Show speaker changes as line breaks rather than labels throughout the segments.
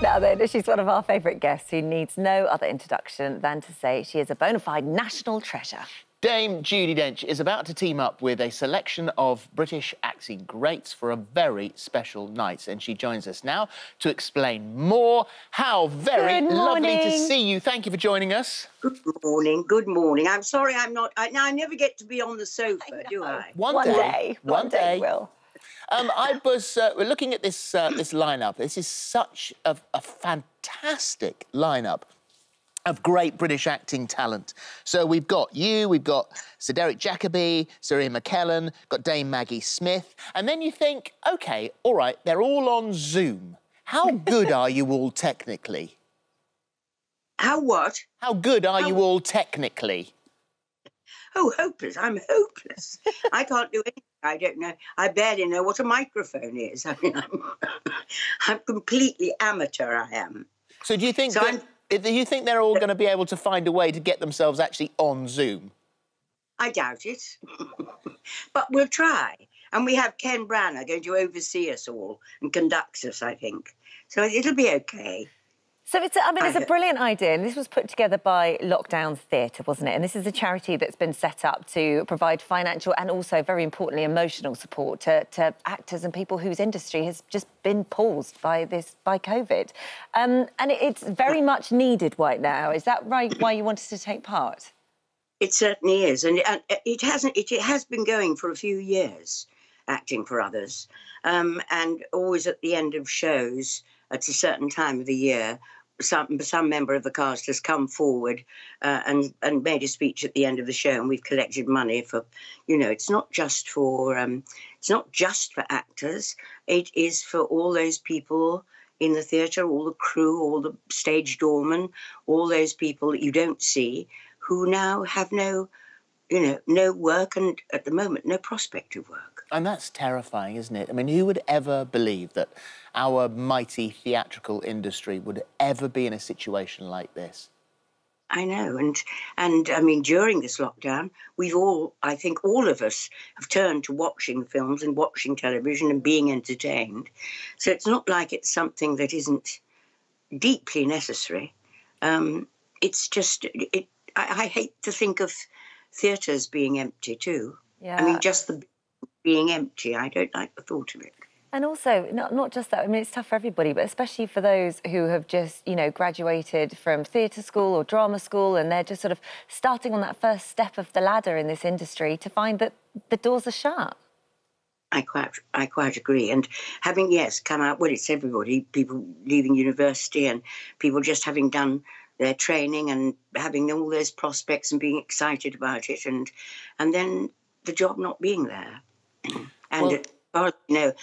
Now then, she's one of our favourite guests who needs no other introduction than to say she is a bona fide national treasure.
Dame Judi Dench is about to team up with a selection of British acting greats for a very special night, and she joins us now to explain more. How very lovely to see you. Thank you for joining us.
Good morning, good morning. I'm sorry I'm not... I never get to be on the sofa, do I?
One day, Will.
I was looking at this this lineup. This is such a fantastic lineup of great British acting talent. So we've got you, we've got Sir Derek Jacobi, Sir Ian McKellen, got Dame Maggie Smith, and then you think, OK, all right, they're all on Zoom. How good are you all technically?
How what?
How good are you all technically?
Oh, hopeless. I'm hopeless. I can't do anything. I don't know. I barely know what a microphone is. I mean, I'm completely amateur, I am.
So do you think do you think they're all going to be able to find a way to get themselves actually on Zoom?
I doubt it. But we'll try. And we have Ken Branagh going to oversee us all and conduct us, I think. So it'll be OK.
So it's a brilliant idea, and this was put together by Lockdowns Theatre, wasn't it? And this is a charity that's been set up to provide financial and also, very importantly, emotional support to actors and people whose industry has just been paused by COVID. And it's very much needed right now. Is that right? Why you wanted to take part?
It certainly is, and it has been going for a few years, acting for others, and always at the end of shows at a certain time of the year, some member of the cast has come forward and made a speech at the end of the show, and we've collected money for, you know, it's not just for actors. It is for all those people in the theatre, all the crew, all the stage doormen, all those people that you don't see who now have no work, and at the moment no prospect of work.
And that's terrifying, isn't it? I mean, who would ever believe that our mighty theatrical industry would ever be in a situation like this?
I know, and I mean, during this lockdown, I think all of us have turned to watching films and watching television and being entertained. So it's not like it's something that isn't deeply necessary. It's just, I hate to think of theatres being empty too.
Yeah.
I mean, just the being empty, I don't like the thought of it.
And also, not just that, I mean, it's tough for everybody, but especially for those who have just, you know, graduated from theatre school or drama school, and they're just sort of starting on that first step of the ladder in this industry, to find that the doors are shut.
I quite agree. And having, come out, well, it's everybody, people leaving university and people just having done their training and having all those prospects and being excited about it, and then the job not being there. And as far as you know,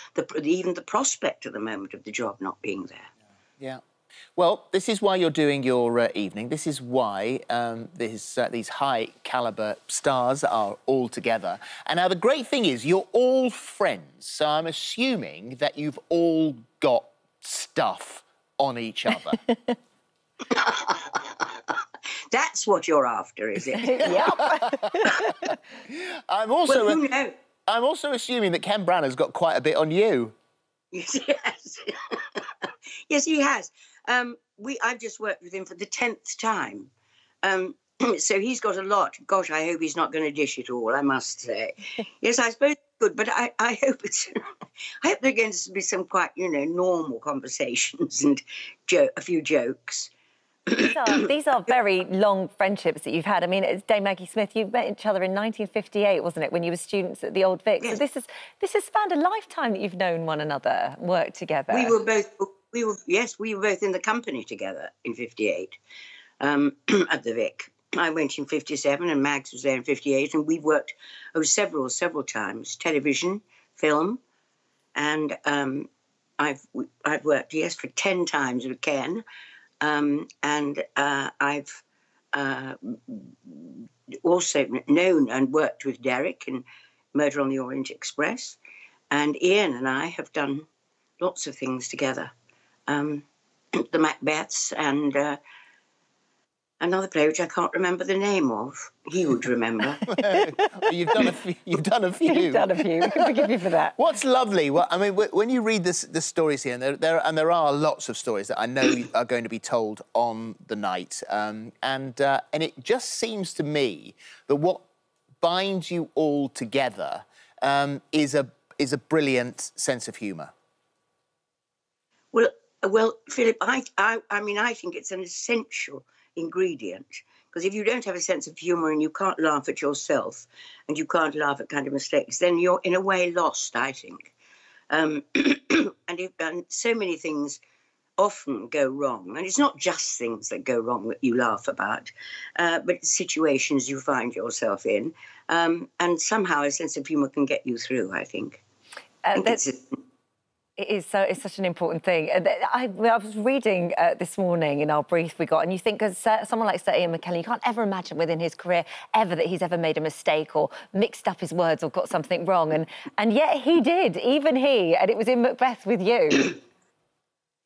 even the prospect at the moment of the job not being there.
Yeah. Well, this is why you're doing your evening. This is why these high-calibre stars are all together. And now the great thing is you're all friends, so I'm assuming that you've all got stuff on each other.
That's what you're after, is it?
Yep.
I'm also assuming that Ken Branagh's got quite a bit on you.
Yes. Yes, he has. I've just worked with him for the 10th time. So he's got a lot. Gosh, I hope he's not going to dish it all, I must say. Yes, I suppose it's good, but I hope I hope there are going to be some quite, normal conversations and a few jokes.
These are very long friendships that you've had. I mean, it's Dame Maggie Smith, you met each other in 1958, wasn't it, when you were students at the Old Vic?
Yes.
So this has spanned a lifetime that you've known one another, worked together.
We were both in the company together in 58 at the Vic. I went in 57 and Mags was there in 58, and we've worked several times, television, film, and I've worked, for 10 times with Ken. And I've also known and worked with Derek in Murder on the Orient Express. And Ian and I have done lots of things together. The Macbeths and another play which I can't remember the name of. He would remember.
You've done a few. You've done a few.
You've done a few. We can forgive you for that.
What's lovely, well, I mean, when you read the stories here, and there are lots of stories that I know are going to be told on the night, and it just seems to me that what binds you all together is a brilliant sense of humour.
Well, Philip, I mean, I think it's an essential ingredient, because if you don't have a sense of humour and you can't laugh at yourself and you can't laugh at kind of mistakes, then you're in a way lost, I think. And so many things often go wrong, and it's not just things that go wrong that you laugh about, but situations you find yourself in, and somehow a sense of humour can get you through, I think.
It's such an important thing. I was reading this morning in our brief we got, and you think, because someone like Sir Ian McKellen, you can't ever imagine within his career ever that he's ever made a mistake or mixed up his words or got something wrong, and yet he did, even he, and it was in Macbeth with you.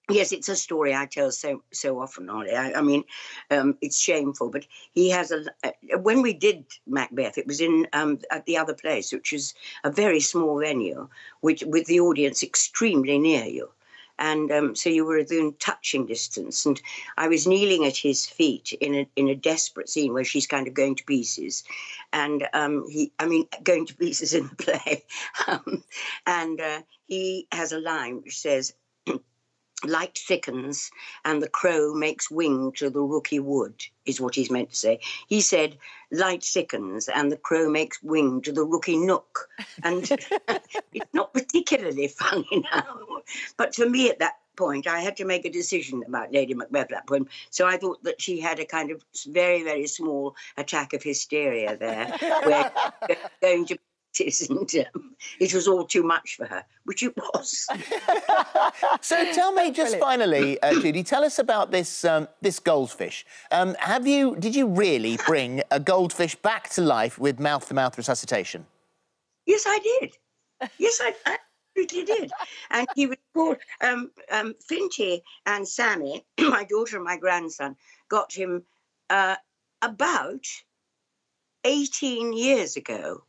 Yes, it's a story I tell so often, Ollie. I mean, it's shameful, but he has when we did Macbeth, it was in at the other place, which is a very small venue, with the audience extremely near you, and so you were within touching distance. And I was kneeling at his feet in a desperate scene where she's kind of going to pieces, and going to pieces in the play, and he has a line which says, "Light thickens and the crow makes wing to the rooky wood," is what he's meant to say. He said, "Light thickens and the crow makes wing to the rooky nook." And it's not particularly funny now. But for me at that point, I had to make a decision about Lady Macbeth at that point. So I thought that she had a kind of very, very small attack of hysteria there, where going to and it was all too much for her, which it was.
So tell me, just finally, Judy, tell us about this this goldfish. Did you really bring a goldfish back to life with mouth-to-mouth resuscitation?
Yes, I did. Yes, I absolutely did. And he was called Finty and Sammy, my daughter and my grandson, got him about 18 years ago.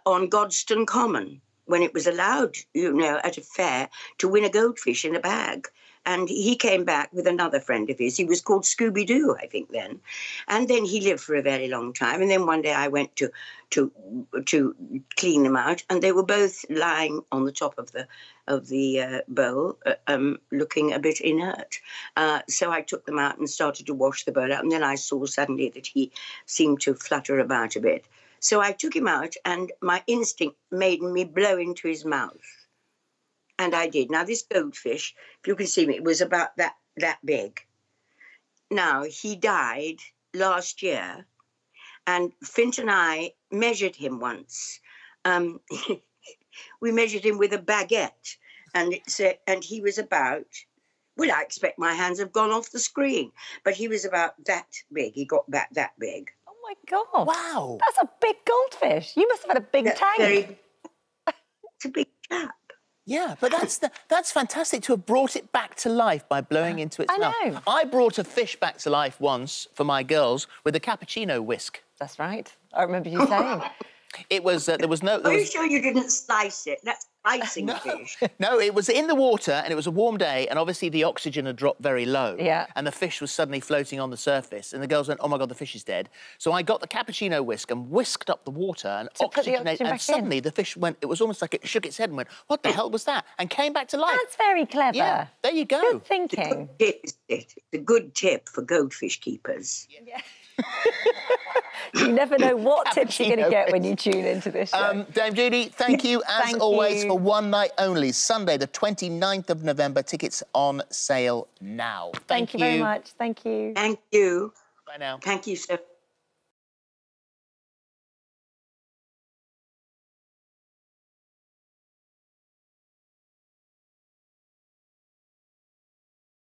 On Godstone Common, when it was allowed, at a fair, to win a goldfish in a bag. And he came back with another friend of his. He was called Scooby-Doo, I think, then. And then he lived for a very long time. And then one day I went to clean them out, and they were both lying on the top of the bowl, looking a bit inert. So I took them out and started to wash the bowl out. And then I saw suddenly that he seemed to flutter about a bit. So I took him out, and my instinct made me blow into his mouth. And I did. Now, this goldfish, if you can see me, it was about that big. Now, he died last year, and Fint and I measured him once. We measured him with a baguette, and he was about, well, I expect my hands have gone off the screen, but he was about that big. He got back that big.
Oh, my God.
Wow.
That's a big goldfish. You must have had a big tank.
It's a big chap.
Yeah, but that's fantastic to have brought it back to life by blowing into its mouth.
I know.
I brought a fish back to life once for my girls with a cappuccino whisk.
That's right. I remember you saying.
It was, there was no...
Are you sure you didn't slice it? That's slicing fish.
No, it was in the water, and it was a warm day, and obviously the oxygen had dropped very low.
Yeah.
And the fish was suddenly floating on the surface, and the girls went, "Oh, my God, the fish is dead." So I got the cappuccino whisk and whisked up the water and oxygenated, and suddenly the fish went... It was almost like it shook its head and went, "What the hell was that?" And came back to life.
That's very clever.
Yeah, there you go.
Good thinking.
It's a good tip for goldfish keepers.
Yeah. You never know what tips you're going to get when you tune into this show.
Dame Judy, thank you, as
Thank
always,
you.
for one night only. Sunday, the 29th of November. Tickets on sale now.
Thank you very much. Thank you.
Thank you.
Bye now.
Thank you so